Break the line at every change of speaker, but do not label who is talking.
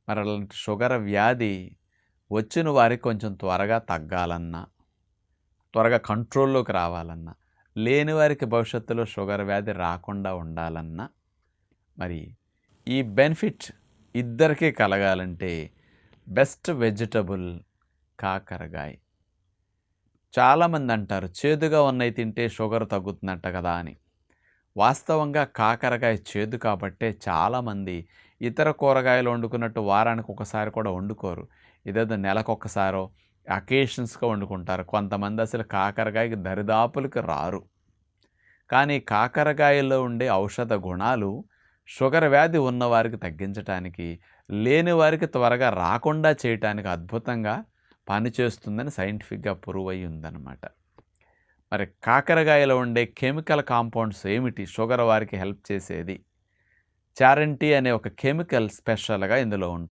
మరి అలాంటి షుగర్ వ్యాధి వచ్చిన వారికి కొంచెం త్వరగా తగ్గాలన్నా, త్వరగా కంట్రోల్‌లోకి రావాలన్నా, లేని వారికి భవిష్యత్తులో షుగర్ వ్యాధి రాకుండా ఉండాలన్నా, మరి ఈ బెనిఫిట్ ఇద్దరికీ కలగాలంటే బెస్ట్ వెజిటబుల్ కాకరకాయ. చాలామంది అంటారు చేదుగా ఉన్నయి తింటే షుగర్ తగ్గుతుందంట కదా అని. వాస్తవంగా కాకరకాయ చేదు కాబట్టే చాలామంది ఇతర కూరగాయలు వండుకున్నట్టు వారానికి ఒకసారి కూడా వండుకోరు. ఇదేదో నెలకొకసారో అకేషన్స్‌గా వండుకుంటారు. కొంతమంది అసలు కాకరకాయకి దరిదాపులకి రారు. కానీ కాకరకాయలో ఉండే ఔషధ గుణాలు షుగర్ వ్యాధి ఉన్నవారికి తగ్గించటానికి, లేని వారికి త్వరగా రాకుండా చేయటానికి అద్భుతంగా పనిచేస్తుందని సైంటిఫిక్‌గా ప్రూవ్ అయ్యి ఉందన్నమాట. మరి కాకరకాయలో ఉండే కెమికల్ కాంపౌండ్స్ ఏమిటి షుగర్ వారికి హెల్ప్ చేసేది? చారంటీ అనే ఒక కెమికల్ స్పెషల్‌గా ఇందులో ఉంటుంది.